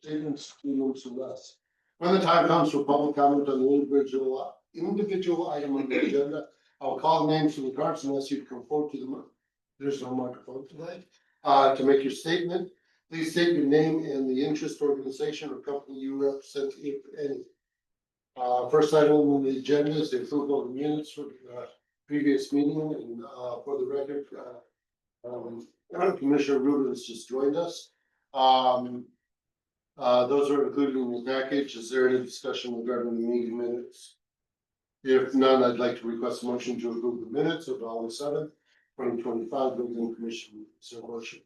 statements to us. When the time comes for public comment on the individual item on the agenda, I'll call names from the cards and ask you to come forward to the mic. There's no microphone tonight. To make your statement, please state your name and the interest, organization, or company you represent, if any. First item on the agenda is the approval of the minutes for the previous meeting, and for the record, Commissioner Rubin has just joined us. Those are included in the package. Is there any discussion regarding the meeting minutes? If none, I'd like to request a motion to approve the minutes of August 7th, 2025, building commission. Is there a motion?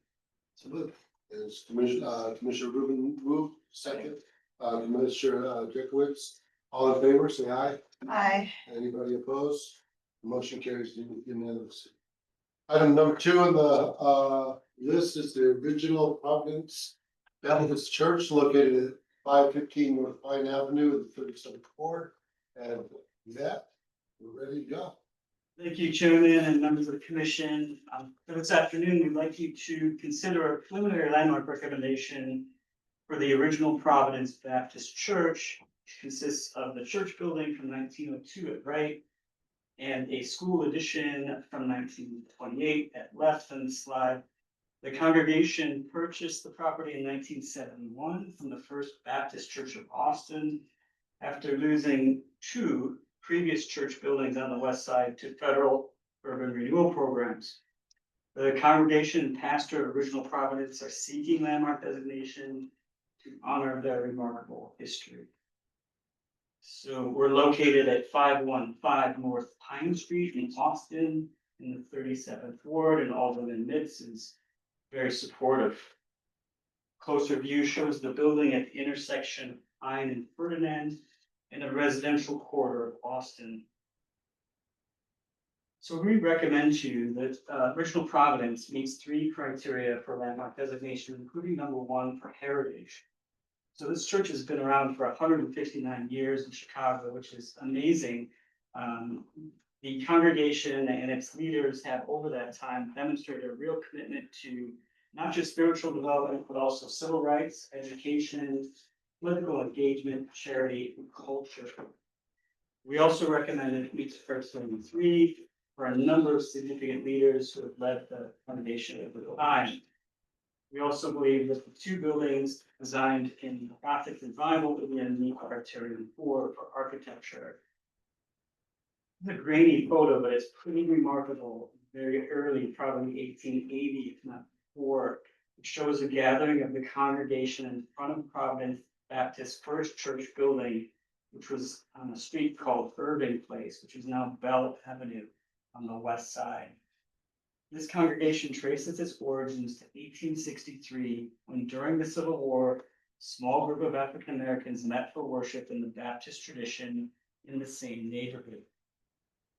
So moved. Is Commissioner Rubin moved, second, Commissioner Dickowitz, all in favor, say aye. Aye. Anybody opposed? The motion carries unanimously. Item number 2 on the list is the original Providence Baptist Church located at 515 North Pine Avenue in the 37th Ward. And with that, we're ready to go. Thank you, Chairman and members of the commission. For this afternoon, we'd like you to consider a preliminary landmark recommendation for the original Providence Baptist Church, which consists of the church building from 1902 at right and a school addition from 1928 at left on the slide. The congregation purchased the property in 1971 from the First Baptist Church of Austin after losing 2 previous church buildings on the west side to federal urban renewal programs. The congregation and pastor of Original Providence are seeking landmark designation to honor their remarkable history. So we're located at 515 North Pine Street in Austin in the 37th Ward, and Alderman Mitz is very supportive. Closer view shows the building at the intersection of Pine and Ferdinand in a residential quarter of Austin. So we recommend to you that Original Providence meets 3 criteria for landmark designation, including number 1 for heritage. So this church has been around for 159 years in Chicago, which is amazing. The congregation and its leaders have over that time demonstrated a real commitment to not just spiritual development, but also civil rights, education, political engagement, charity, and culture. We also recommend it meets criteria 3 for a number of significant leaders who have led the foundation over time. We also believe that the 2 buildings designed in the Gothic revival will meet criterion 4 for architecture. It's a grainy photo, but it's pretty remarkable. Very early, probably 1880, if not before. It shows a gathering of the congregation in front of Providence Baptist First Church building, which was on a street called Irving Place, which is now Bell Avenue on the west side. This congregation traces its origins to 1863, when during the Civil War, a small group of African Americans met for worship in the Baptist tradition in the same neighborhood.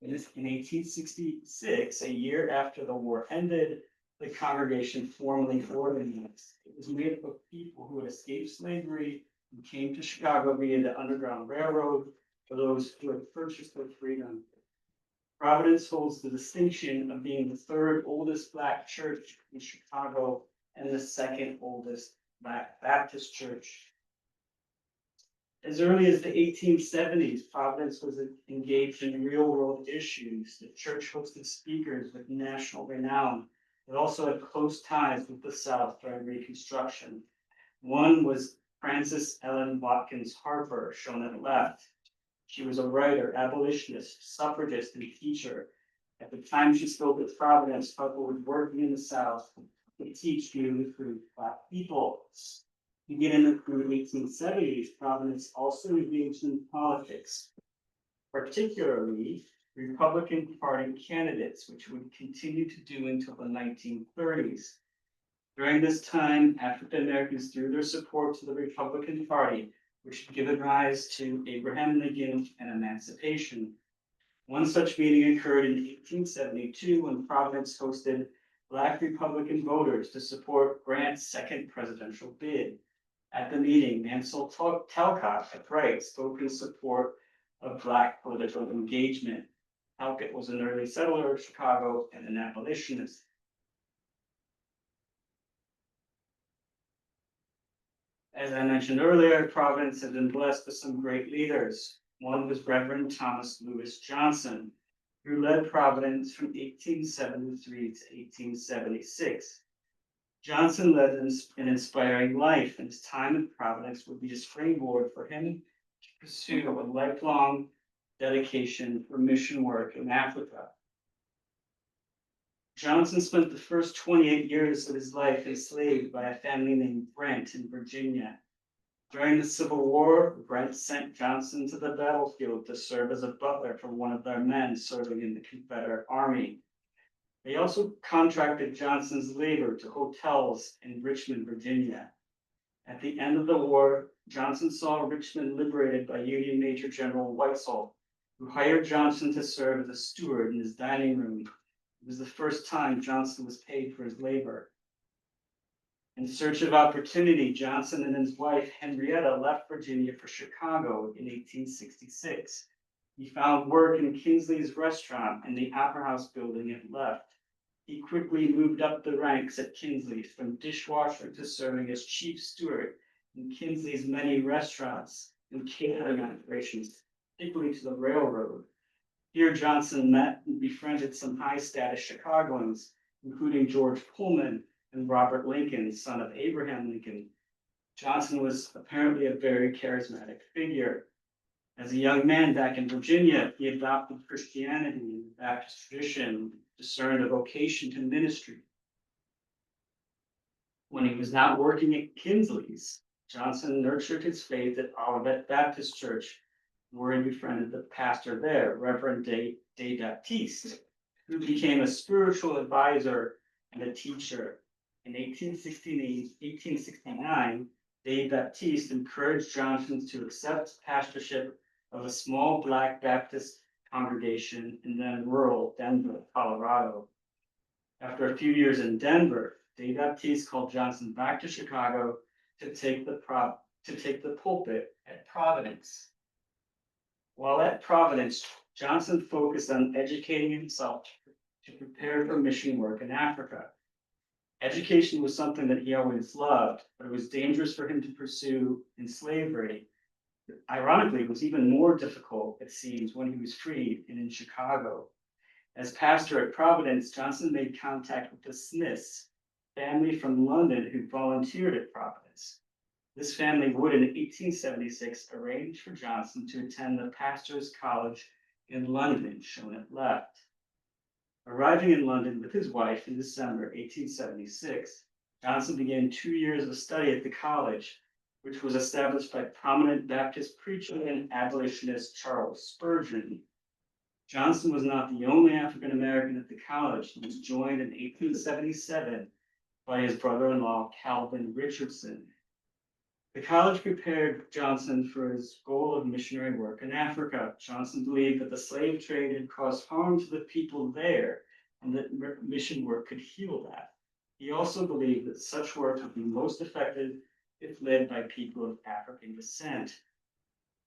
In 1866, a year after the war ended, the congregation formally organized. It was made up of people who had escaped slavery and came to Chicago via the Underground Railroad, for those who had purchased their freedom. Providence holds the distinction of being the 3rd oldest Black church in Chicago and the 2nd oldest Black Baptist church. As early as the 1870s, Providence was engaged in real-world issues. The church hosted speakers with national renown. It also had close ties with the South during Reconstruction. One was Frances Ellen Watkins Harper, shown at the left. She was a writer, abolitionist, suffragist, and teacher. At the time she spoke at Providence, Harper was working in the South to teach newly freed Black people. Beginning in the 1870s, Providence also engaged in politics, particularly Republican Party candidates, which would continue to do until the 1930s. During this time, African Americans threw their support to the Republican Party, which had given rise to Abraham Lincoln and emancipation. One such meeting occurred in 1872 when Providence hosted Black Republican voters to support Grant's 2nd presidential bid. At the meeting, Mansell Talcott at right spoke in support of Black political engagement. Talcott was an early settler of Chicago and an abolitionist. As I mentioned earlier, Providence had been blessed with some great leaders. One was Reverend Thomas Lewis Johnson, who led Providence from 1873 to 1876. Johnson led an inspiring life, and his time in Providence would be a springboard for him to pursue a lifelong dedication for mission work in Africa. Johnson spent the first 28 years of his life enslaved by a family named Brent in Virginia. During the Civil War, Brent sent Johnson to the battlefield to serve as a butler for one of their men serving in the Confederate Army. They also contracted Johnson's labor to hotels in Richmond, Virginia. At the end of the war, Johnson saw Richmond liberated by Union Major General Weitzel, who hired Johnson to serve as a steward in his dining room. It was the first time Johnson was paid for his labor. In search of opportunity, Johnson and his wife Henrietta left Virginia for Chicago in 1866. He found work in Kinsley's restaurant in the Opera House building and left. He quickly moved up the ranks at Kinsley's, from dishwasher to serving as chief steward in Kinsley's many restaurants and catering operations, particularly to the railroad. Here Johnson met and befriended some high-status Chicagoans, including George Pullman and Robert Lincoln, son of Abraham Lincoln. Johnson was apparently a very charismatic figure. As a young man back in Virginia, he adopted Christianity and the Baptist tradition, discerned a vocation to ministry. When he was not working at Kinsley's, Johnson nurtured his faith at Olivet Baptist Church, where he befriended the pastor there, Reverend De Baptiste, who became a spiritual advisor and a teacher. In 1869, De Baptiste encouraged Johnson to accept pastorship of a small Black Baptist congregation in then rural Denver, Colorado. After a few years in Denver, De Baptiste called Johnson back to Chicago to take the pulpit at Providence. While at Providence, Johnson focused on educating himself to prepare for mission work in Africa. Education was something that he always loved, but it was dangerous for him to pursue in slavery. Ironically, it was even more difficult, it seems, when he was freed and in Chicago. As pastor at Providence, Johnson made contact with the Smiths, family from London who volunteered at Providence. This family would, in 1876, arrange for Johnson to attend the pastor's college in London, shown at left. Arriving in London with his wife in December 1876, Johnson began 2 years of study at the college, which was established by prominent Baptist preacher and abolitionist Charles Spurgeon. Johnson was not the only African American at the college. He was joined in 1877 by his brother-in-law, Calvin Richardson. The college prepared Johnson for his goal of missionary work in Africa. Johnson believed that the slave trade had caused harm to the people there, and that mission work could heal that. He also believed that such work would be most effective if led by people of African descent.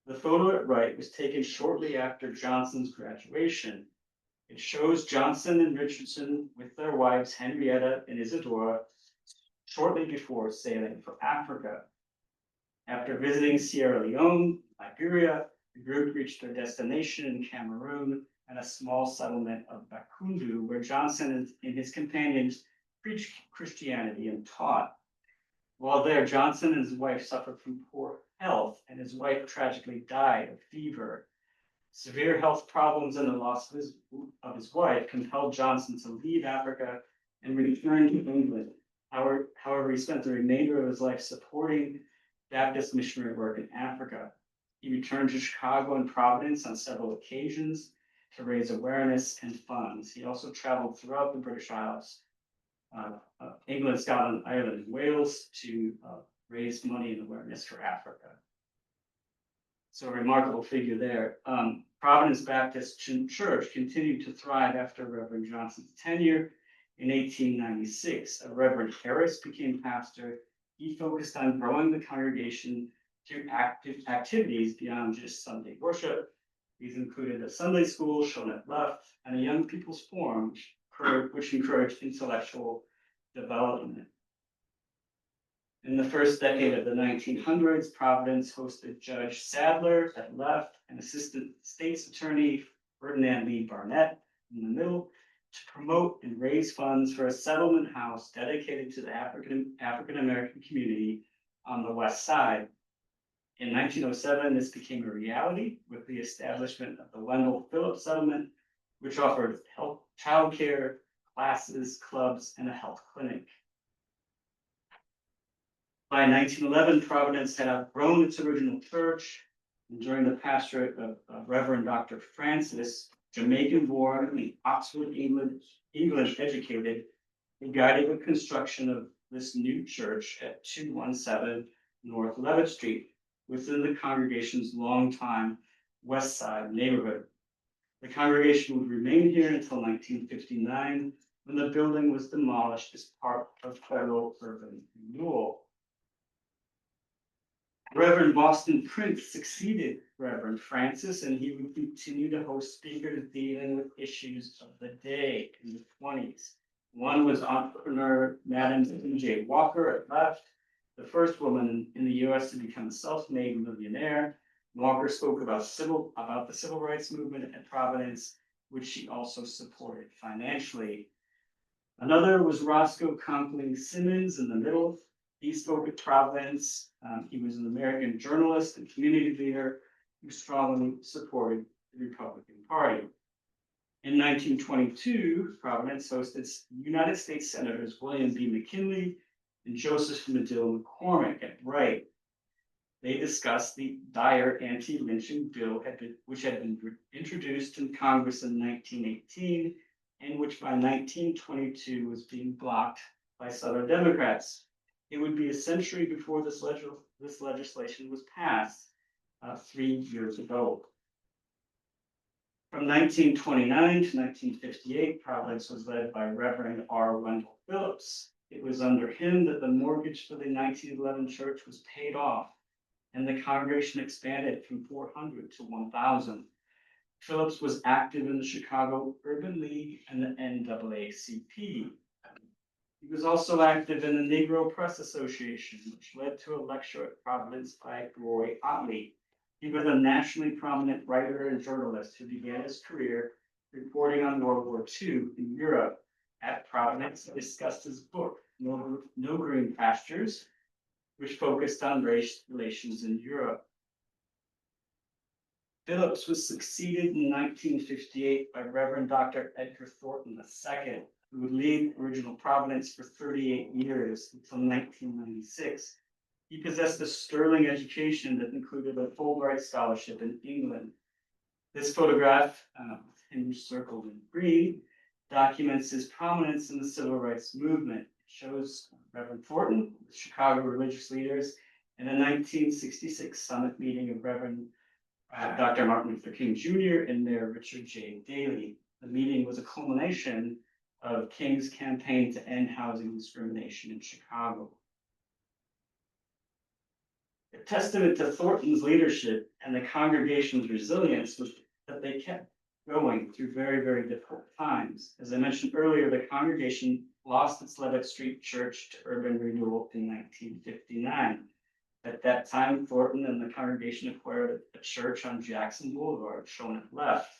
The photo at right was taken shortly after Johnson's graduation. It shows Johnson and Richardson with their wives Henrietta and Isadora shortly before sailing for Africa. After visiting Sierra Leone, Liberia, the group reached their destination in Cameroon and a small settlement of Bakundu, where Johnson and his companions preached Christianity and taught. While there, Johnson and his wife suffered from poor health, and his wife tragically died of fever. Severe health problems and the loss of his wife compelled Johnson to leave Africa and return to England. However, he spent the remainder of his life supporting Baptist missionary work in Africa. He returned to Chicago and Providence on several occasions to raise awareness and funds. He also traveled throughout the British Isles, England, Scotland, Ireland, and Wales to raise money and awareness for Africa. So a remarkable figure there. Providence Baptist Church continued to thrive after Reverend Johnson's tenure. In 1896, a Reverend Harris became pastor. He focused on growing the congregation through active activities beyond just Sunday worship. These included a Sunday school shown at left and a young people's forum, which encouraged intellectual development. In the first decade of the 1900s, Providence hosted Judge Sadler at left and Assistant State's Attorney Ferdinand Lee Barnett in the middle to promote and raise funds for a settlement house dedicated to the African American community on the west side. In 1907, this became a reality with the establishment of the Wendell Phillips Settlement, which offered health, childcare, classes, clubs, and a health clinic. By 1911, Providence had outgrown its original church, and during the pastorate of Reverend Dr. Francis, Jamaican-born and Oxford, England educated, he guided the construction of this new church at 217 North Levitt Street, within the congregation's longtime West Side neighborhood. The congregation would remain here until 1959, when the building was demolished as part of federal urban renewal. Reverend Boston Prince succeeded Reverend Francis, and he would continue to host speakers dealing with issues of the day in the 20s. One was entrepreneur Madam E.J. Walker at left, the first woman in the US to become a self-made millionaire. Walker spoke about the civil rights movement at Providence, which she also supported financially. Another was Roscoe Conkling Simmons in the middle. He spoke at Providence. He was an American journalist and community leader who strongly supported the Republican Party. In 1922, Providence hosted United States Senators William B. McKinley and Joseph Medill McCormick at right. They discussed the dire anti-lynching bill which had been introduced in Congress in 1918 and which by 1922 was being blocked by Southern Democrats. It would be a century before this legislation was passed 3 years ago. From 1929 to 1958, Providence was led by Reverend R. Wendell Phillips. It was under him that the mortgage for the 1911 church was paid off, and the congregation expanded from 400 to 1,000. Phillips was active in the Chicago Urban League and the NAACP. He was also active in the Negro Press Association, which led to a lecture at Providence by Roy Otley. He was a nationally prominent writer and journalist who began his career reporting on World War II in Europe. At Providence, he discussed his book, No Green Pastures, which focused on race relations in Europe. Phillips was succeeded in 1958 by Reverend Dr. Edgar Thornton II, who would lead original Providence for 38 years until 1996. He possessed a sterling education that included a Fulbright scholarship in England. This photograph, him circled in green, documents his prominence in the civil rights movement. It shows Reverend Thornton, the Chicago religious leaders, in a 1966 summit meeting of Reverend Dr. Martin Luther King Jr. and Mayor Richard J. Daley. The meeting was a culmination of King's campaign to end housing discrimination in Chicago. A testament to Thornton's leadership and the congregation's resilience was that they kept going through very, very difficult times. As I mentioned earlier, the congregation lost its Levitt Street Church to urban renewal in 1959. At that time, Thornton and the congregation acquired a church on Jackson Boulevard, shown at left.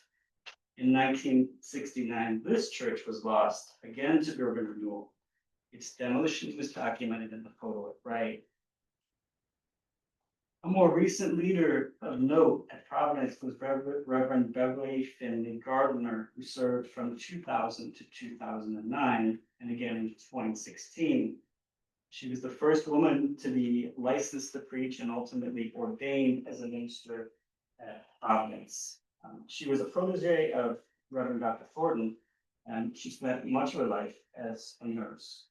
In 1969, this church was lost again to urban renewal. Its demolition was documented in the photo at right. A more recent leader of note at Providence was Reverend Beverly Finley Gardner, who served from 2000 to 2009, and again in 2016. She was the first woman to be licensed to preach and ultimately ordained as a minister at Providence. She was a protege of Reverend Dr. Thornton, and she spent much of her life as a nurse.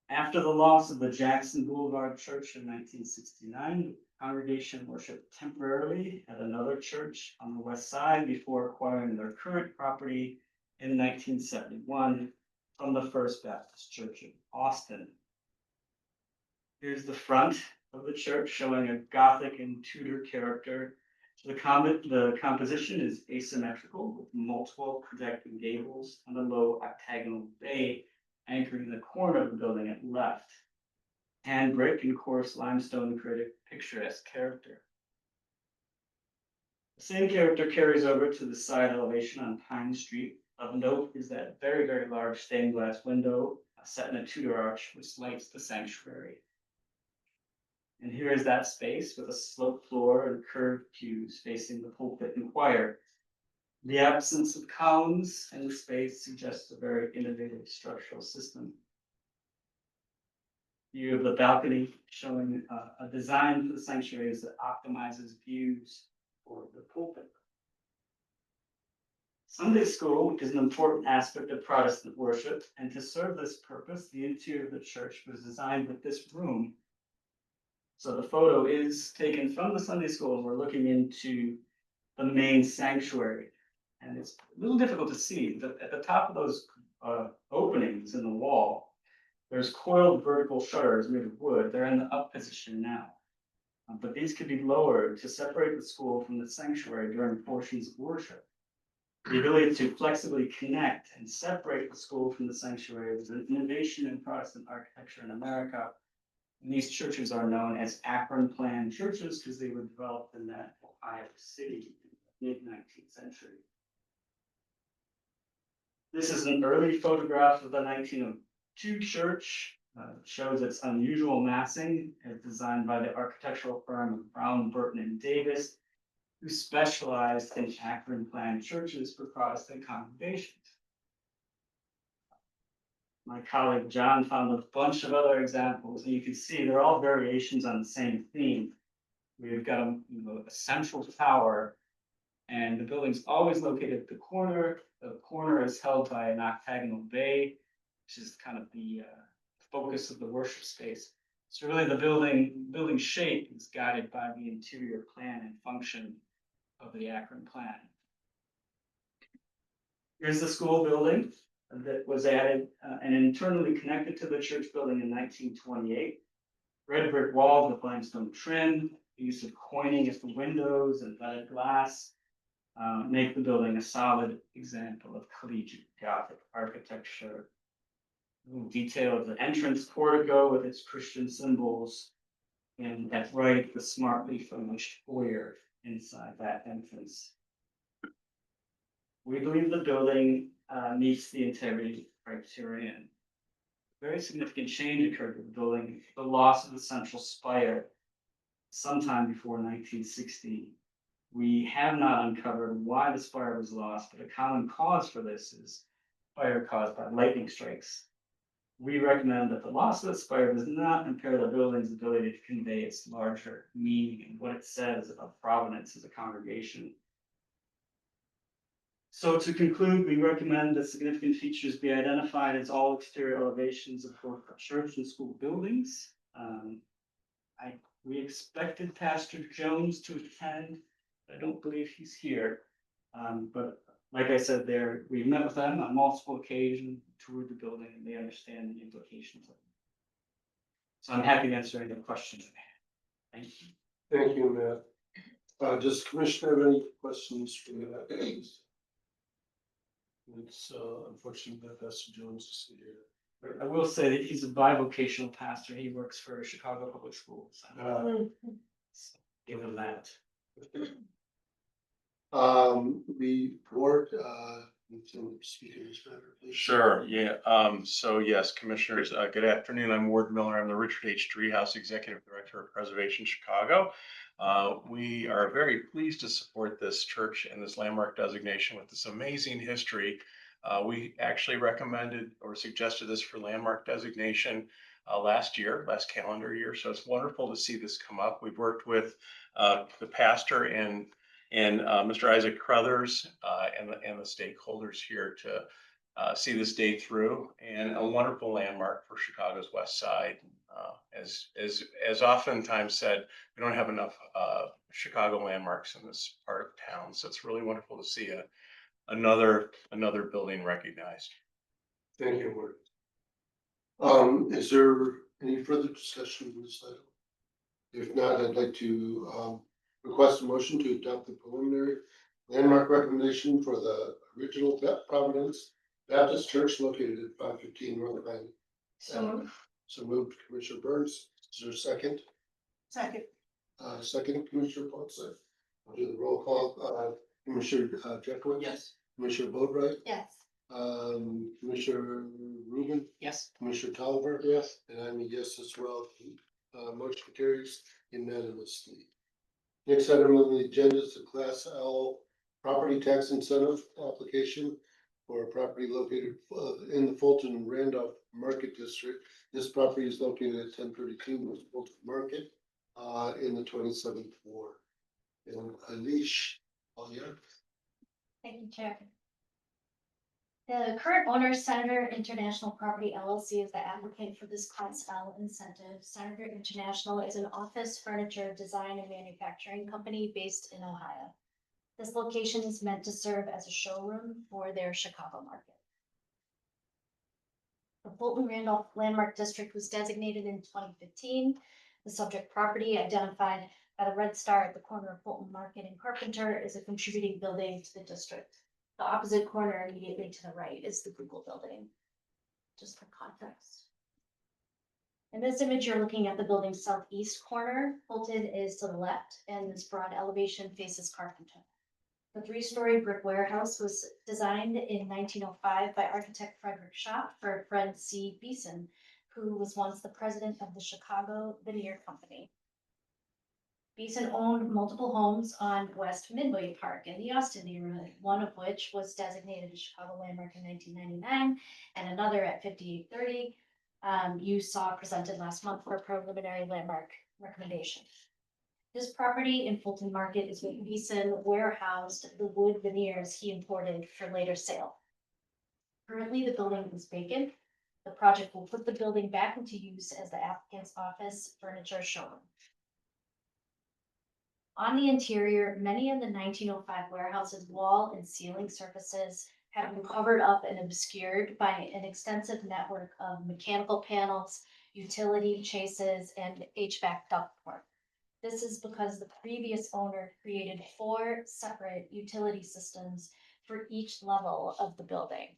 After the loss of the Jackson Boulevard Church in 1969, the congregation worshiped temporarily at another church on the west side before acquiring their current property in 1971 from the First Baptist Church in Austin. Here's the front of the church showing a Gothic and Tudor character. The composition is asymmetrical with multiple projecting gables and a low octagonal bay anchoring the corner of the building at left. Hand brick and coarse limestone create a picturesque character. The same character carries over to the side elevation on Pine Street. Of note is that very, very large stained glass window set in a Tudor arch which lights the sanctuary. And here is that space with a sloped floor and curved pews facing the pulpit and choir. The absence of columns in the space suggests a very innovative structural system. View of the balcony showing a design for the sanctuaries that optimizes views for the pulpit. Sunday school is an important aspect of Protestant worship, and to serve this purpose, the interior of the church was designed with this room. So the photo is taken from the Sunday school, and we're looking into the main sanctuary. And it's a little difficult to see, but at the top of those openings in the wall, there's coiled vertical shutters made of wood. They're in the up position now. But these could be lowered to separate the school from the sanctuary during portions of worship. The ability to flexibly connect and separate the school from the sanctuary was an innovation in Protestant architecture in America. And these churches are known as Akron plan churches because they were developed in that Ohio city in the mid-19th century. This is an early photograph of the 1902 church. Shows its unusual massing as designed by the architectural firm of Brown, Burton, and Davis, who specialized in Akron plan churches for Protestant congregations. My colleague John found a bunch of other examples, and you can see they're all variations on the same theme. We've got a central tower, and the building's always located at the corner. The corner is held by an octagonal bay, which is kind of the focus of the worship space. So really the building shape is guided by the interior plan and function of the Akron plan. Here's the school building that was added and internally connected to the church building in 1928. Red brick walls with limestone trim, the use of coining at the windows and leaded glass make the building a solid example of collegiate Gothic architecture. A little detail of the entrance portico with its Christian symbols, and at right, the smartly furnished foyer inside that entrance. We believe the building meets the integrity criterion. Very significant change occurred with the building, the loss of the central spire sometime before 1960. We have not uncovered why the spire was lost, but a common cause for this is fire caused by lightning strikes. We recommend that the loss of the spire does not impair the building's ability to convey its larger meaning and what it says about Providence as a congregation. So to conclude, we recommend that significant features be identified as all exterior elevations of both the church and school buildings. We expected Pastor Jones to attend. I don't believe he's here. But like I said there, we've met with them on multiple occasions, toured the building, and they understand the implications of it. So I'm happy to answer any questions. Thank you. Thank you, Matt. Does the commission have any questions for that? It's unfortunate that Pastor Jones is here. I will say that he's a bivocational pastor. He works for Chicago Public Schools. So give him that. The board, speak in this matter, please. Sure, yeah. So yes, commissioners, good afternoon. I'm Ward Miller. I'm the Richard H. Driehaus Executive Director of Preservation Chicago. We are very pleased to support this church and this landmark designation with this amazing history. We actually recommended or suggested this for landmark designation last calendar year. So it's wonderful to see this come up. We've worked with the pastor and Mr. Isaac Crothers and the stakeholders here to see this day through, and a wonderful landmark for Chicago's West Side. As oftentimes said, we don't have enough Chicago landmarks in this part of town, so it's really wonderful to see another building recognized. Thank you, Ward. Is there any further discussion on this item? If not, I'd like to request a motion to adopt the preliminary landmark recommendation for the original Providence Baptist Church located at 515 North Pine. So moved, Commissioner Burns. Is there a second? Second. Second, Commissioner Ponce. I'll do the roll call. Commissioner Jacqueline. Yes. Commissioner Boatright. Yes. Commissioner Rubin. Yes. Commissioner Tolliver. Yes. And I'm a yes as well. Motion carries unanimously. Next item on the agenda is the Class L property tax incentive application for a property located in the Fulton Randolph Market District. This property is located at 1032 West Fulton Market in the 27th ward. And Alish, all yours. Thank you, Chair. The current owner, Senator International Property LLC, is the applicant for this Class L incentive. Senator International is an office furniture design and manufacturing company based in Ohio. This location is meant to serve as a showroom for their Chicago market. The Fulton Randolph Landmark District was designated in 2015. The subject property, identified by the red star at the corner of Fulton Market and Carpenter, is a contributing building to the district. The opposite corner immediately to the right is the Google building, just for context. In this image, you're looking at the building's southeast corner. Fulton is to the left, and this broad elevation faces Carpenter. The three-story brick warehouse was designed in 1905 by architect Frederick Schott for Fred C. Beeson, who was once the president of the Chicago Veneer Company. Beeson owned multiple homes on West Midway Park in the Austin neighborhood, one of which was designated a Chicago landmark in 1999, and another at 5830 you saw presented last month for a preliminary landmark recommendation. This property in Fulton Market is where Beeson warehoused the wood veneers he imported for later sale. Currently, the building is vacant. The project will put the building back into use as the applicant's office furniture showroom. On the interior, many of the 1905 warehouse's wall and ceiling surfaces have been covered up and obscured by an extensive network of mechanical panels, utility chases, and HVAC ductwork. This is because the previous owner created 4 separate utility systems for each level of the building.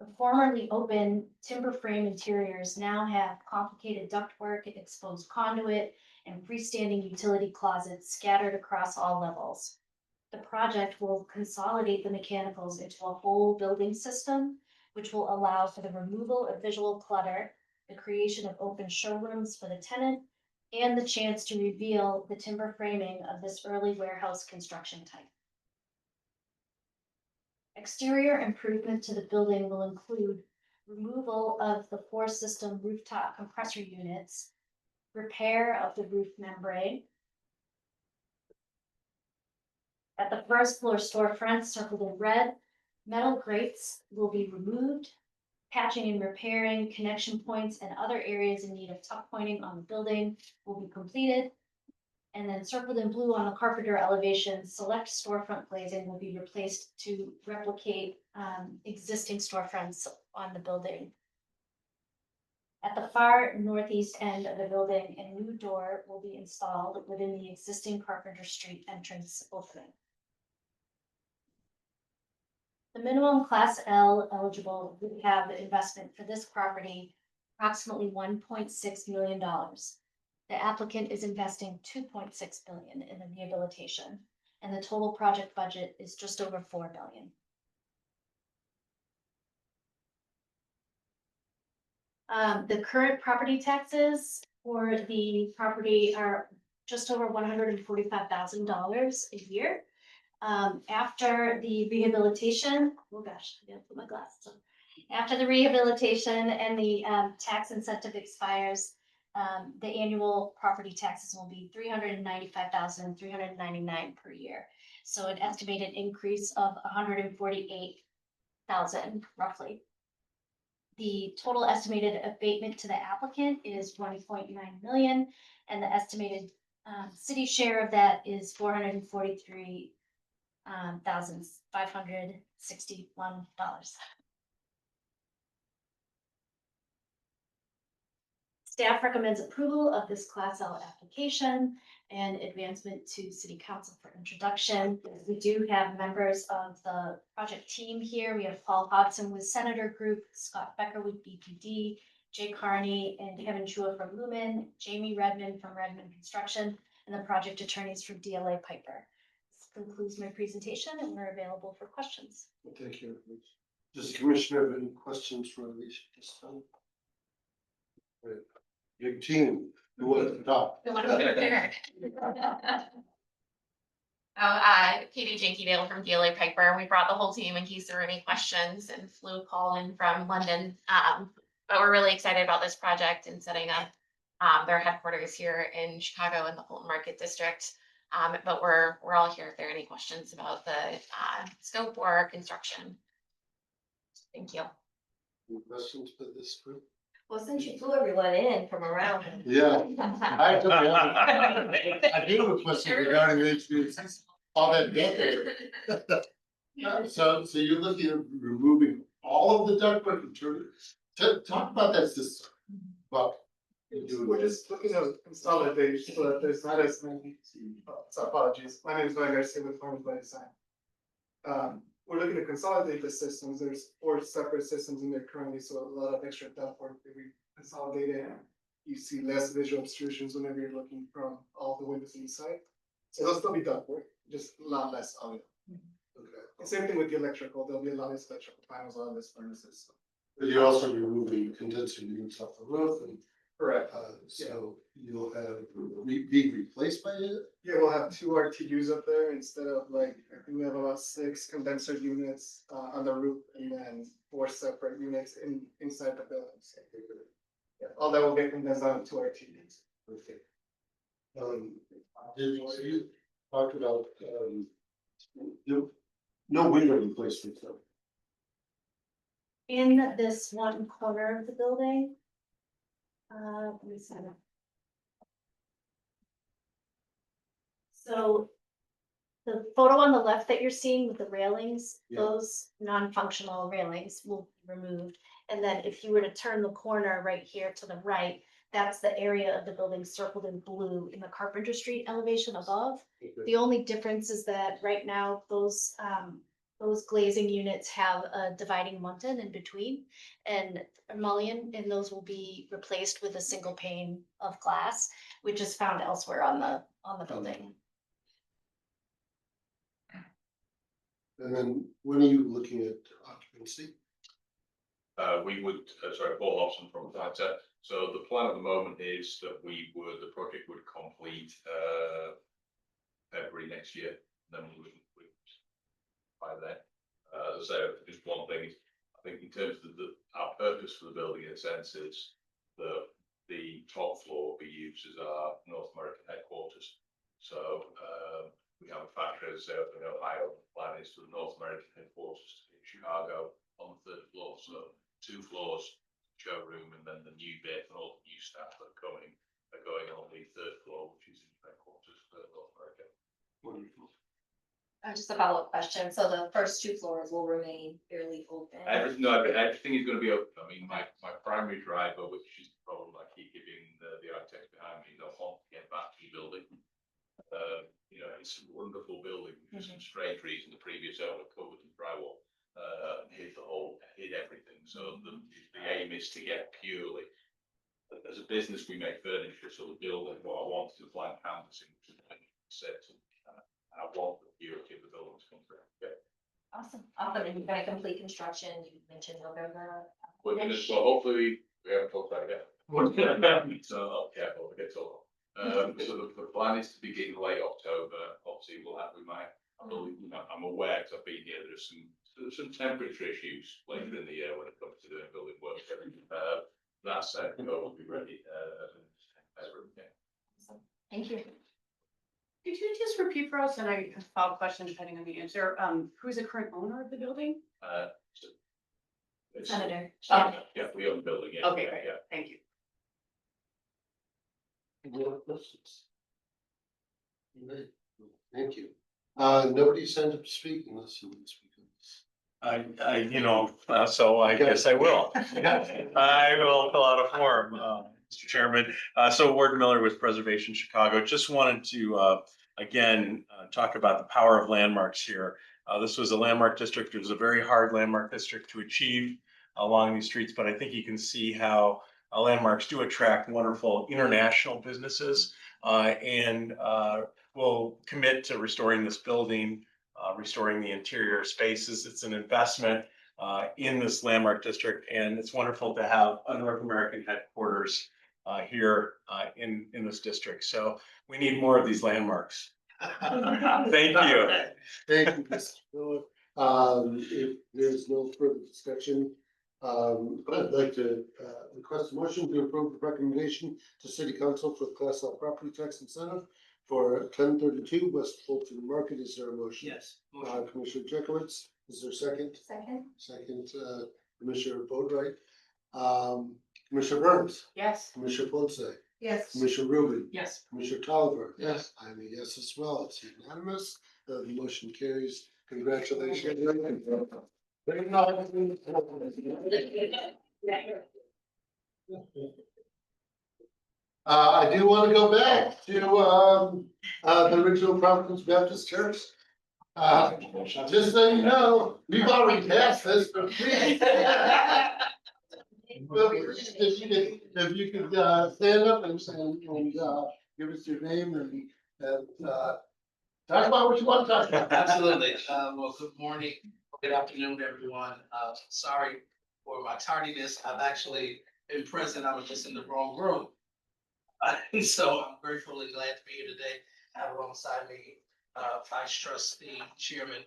The formerly open timber frame interiors now have complicated ductwork, exposed conduit, and freestanding utility closets scattered across all levels. The project will consolidate the mechanicals into a whole building system, which will allow for the removal of visual clutter, the creation of open showrooms for the tenant, and the chance to reveal the timber framing of this early warehouse construction type. Exterior improvement to the building will include removal of the 4-system rooftop compressor units, repair of the roof membrane. At the first floor storefront circled in red, metal grates will be removed. Patching and repairing connection points and other areas in need of tuck pointing on the building will be completed. And then circled in blue on the Carpenter elevation, select storefront glazing will be replaced to replicate existing storefronts on the building. At the far northeast end of the building, a new door will be installed within the existing Carpenter Street entrance opening. The minimum Class L eligible rehab investment for this property, approximately $1.6 million. The applicant is investing $2.6 billion in the rehabilitation, and the total project budget is just over $4 billion. The current property taxes for the property are just over $145,000 a year. After the rehabilitation, oh gosh, I gotta put my glasses on. After the rehabilitation and the tax incentive expires, the annual property taxes will be $395,399 per year. So an estimated increase of $148,000 roughly. The total estimated abatement to the applicant is $1.9 million, and the estimated city share of that is $443,561. Staff recommends approval of this Class L application and advancement to City Council for introduction. We do have members of the project team here. We have Paul Hodson with Senator Group, Scott Becker with BPD, Jay Carney and Kevin Chua from Lumen, Jamie Redmond from Redmond Construction, and the project attorneys from DLA Piper. This concludes my presentation and we're available for questions. Thank you. Does the commissioner have any questions for Alicia this time? Right. Your team, who wants to talk? Katie Jankydale from DLA Piper. We brought the whole team in case there were any questions and flew Paul in from London. But we're really excited about this project and setting up their headquarters here in Chicago in the Fulton Market District. But we're all here if there are any questions about the scope or construction. Thank you. Any questions for this group? Well, since you flew everyone in from around. Yeah. I do have a question regarding the HVAC, all that debt. So you're looking at removing all of the ductwork and turning, talk about that system. But We're just looking at consolidation so that there's not as many, so apologies, my name is Ryan Garcia with Farmers by Design. We're looking to consolidate the systems, there's 4 separate systems in there currently, so a lot of extra ductwork that we consolidated. You see less visual obstructions whenever you're looking from all the windows inside. So there'll still be ductwork, just a lot less of it. okay. And same thing with the electrical, there'll be a lot less electrical panels, a lot less furnaces. But you're also removing condenser units off the roof and Correct. so you'll have be replaced by it? Yeah, we'll have 2 RTUs up there instead of like, I think we have about 6 condenser units on the roof and then 4 separate units inside the buildings. Yeah, all that will get condensed down to 2 RTUs. Okay. Did you talk about, no window replacement though? In this one corner of the building. Let me see. So the photo on the left that you're seeing with the railings, Yeah. those non-functional railings will be removed. And then if you were to turn the corner right here to the right, that's the area of the building circled in blue in the Carpenter Street elevation above. The only difference is that right now, those glazing units have a dividing muntin in between and a mullion, and those will be replaced with a single pane of glass, which is found elsewhere on the building. And then when are you looking at occupancy? We would, sorry, Paul Hobson from Tata. So the plan at the moment is that the project would complete February next year. Then we would by then. As I say, just one thing, I think in terms of our purpose for the building, in a sense, is the top floor will be used as our North American headquarters. So we have a factory, as I say, up in Ohio. The plan is for the North American headquarters in Chicago on the 3rd floor. So 2 floors, showroom, and then the new bit and all the new staff that are going on the 3rd floor, which is in headquarters for North America. Wonderful. Just a follow-up question. So the first 2 floors will remain fairly open? Everything is going to be open. I mean, my primary driver, which is the problem I keep giving the architects behind me, they'll want to get back to the building. It's a wonderful building. For some strange reason, the previous owner covered in drywall, hid everything. So the aim is to get purely, as a business, we make furniture. So the building, what I want is a blank canvas, which is set. I want the purity of the building to come through. Yeah. Awesome. And you're gonna complete construction, you mentioned November. Well, hopefully we haven't talked about it yet. So, yeah, we'll get to so the plan is to begin late October. Obviously, I'm aware because I've been here, there's some temperature issues later in the year when it comes to doing building work. That said, we'll be ready. Thank you. Could you just repeat for us, and I have a follow-up question depending on the answer, who's the current owner of the building? Senator. Yeah, we own the building. Yeah. Okay, great, Yeah. thank you. Any other questions? Great. Thank you. Nobody signed up to speak unless you want to speak on this. So I guess I will. I will fill out a form. Mr. Chairman. So Ward Miller with Preservation Chicago. Just wanted to, again, talk about the power of landmarks here. This was a landmark district. It was a very hard landmark district to achieve along these streets, but I think you can see how landmarks do attract wonderful international businesses. And we'll commit to restoring this building, restoring the interior spaces. It's an investment in this landmark district, and it's wonderful to have a North American headquarters here in this district. So we need more of these landmarks. Thank you. Thank you, Mr. Miller. If there's no further discussion, I'd like to request a motion to approve the recommendation to City Council for the Class L property tax incentive for 1032 West Fulton Market. Is there a motion? Yes. Commissioner Jekowitz, is there a second? Second? Second, Commissioner Boatright. Commissioner Burns, Yes. Commissioner Polce, Yes. Commissioner Rubin, Yes. Commissioner Tolliver. Yes. I'm a yes as well. It's unanimous. The motion carries. Congratulations. I do want to go back to the original Providence Baptist Church. Just so you know, we've already passed this, but please. If you could stand up and give us your name and talk about what you want to talk about. Absolutely. Well, good morning, good afternoon, everyone. Sorry for my tardiness. I've actually been present. I was just in the wrong room. So I'm grateful and glad to be here today. I have alongside me, Vice Trustee, Chairman's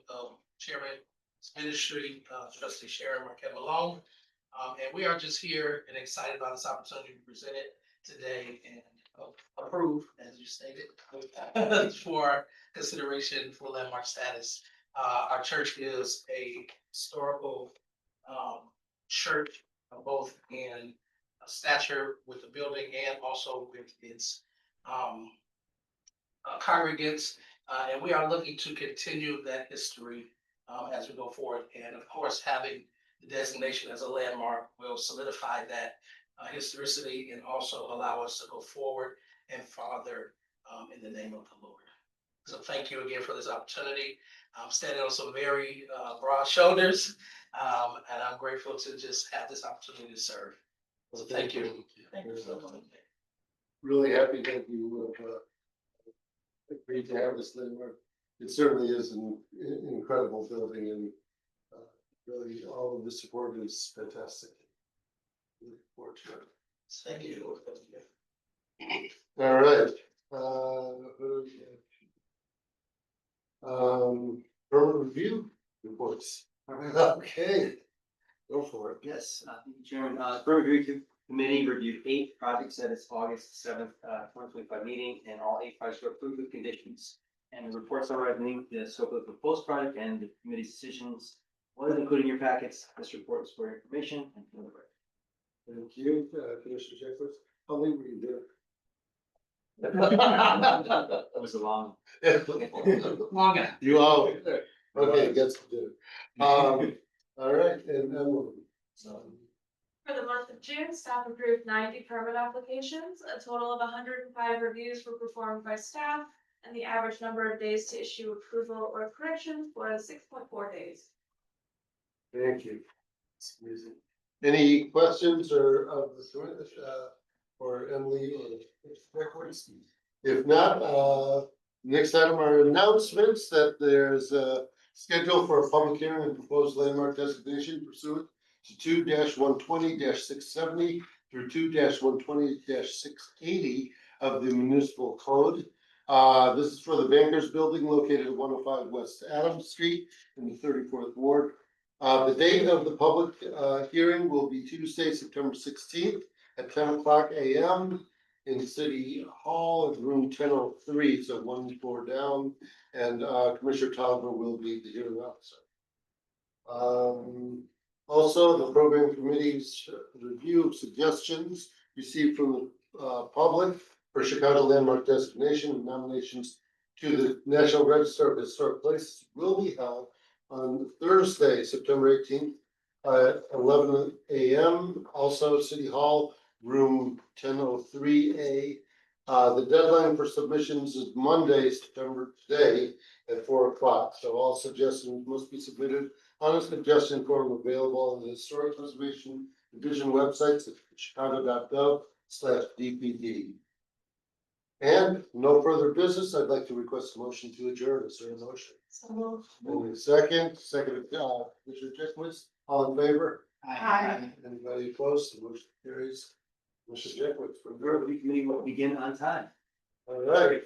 Ministry, Trustee Sharon Marquette Malone. And we are just here and excited about this opportunity to present it today and approve, as you stated, for consideration for landmark status. Our church is a historical church, both in stature with the building and also with its congregants. And we are looking to continue that history as we go forward. And of course, having the designation as a landmark will solidify that historicity and also allow us to go forward and farther in the name of the Lord. So thank you again for this opportunity. I'm standing on some very broad shoulders, and I'm grateful to just have this opportunity to serve. So thank you. Thank you so much. Really happy that you agreed to have this landmark. It certainly is an incredible building, and really all of the support is fantastic. Look forward to it. Thank you. All right. Permit review reports. Okay, go for it. Yes, thank you, Chairman. Permit Review Committee reviewed 8 projects at its August 7th, 2025 meeting, and all 8 projects were approved with conditions. And the report summarizing the scope of the proposed project and the committee's decisions was included in your packets. This report is for information and for the record. Thank you, Commissioner Jacobs. How late were you there? That was a long. Long enough. You always there. Okay, gets to do. All right, and then we'll. For the month of June, staff approved 90 permit applications. A total of 105 reviews were performed by staff, and the average number of days to issue approval or corrections was 6.4 days. Thank you. Any questions or for Emily or records? If not, next item are announcements that there's a schedule for a public hearing and proposed landmark designation pursuant to 2-120-670 through 2-120-680 of the municipal code. This is for the Bankers Building located at 105 West Adams Street in the 34th Ward. The date of the public hearing will be Tuesday, September 16th at 10 o'clock a.m. in City Hall at room 1003, so 1 floor down, and Commissioner Tolliver will be the hearing officer. Also, the program committee's review of suggestions received from the public for Chicago landmark designation and nominations to the National Register of Historic Places will be held on Thursday, September 18th at 11 a.m. Also, City Hall, room 1003A. The deadline for submissions is Monday, September today at 4 o'clock. So all suggestions must be submitted on a suggestion form available on the Historic Preservation Division websites at chicago.gov/DPD. And no further business. I'd like to request a motion to adjourn. Is there a motion? Only a second, Commissioner Chickwitz, all in favor? Aye. Anybody opposed? The motion carries. Commissioner Chickwitz, for The review committee will begin on time. all right.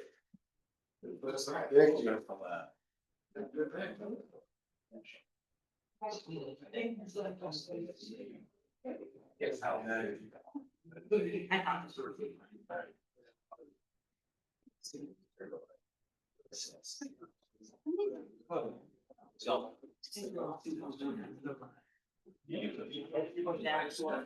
Thank you. So.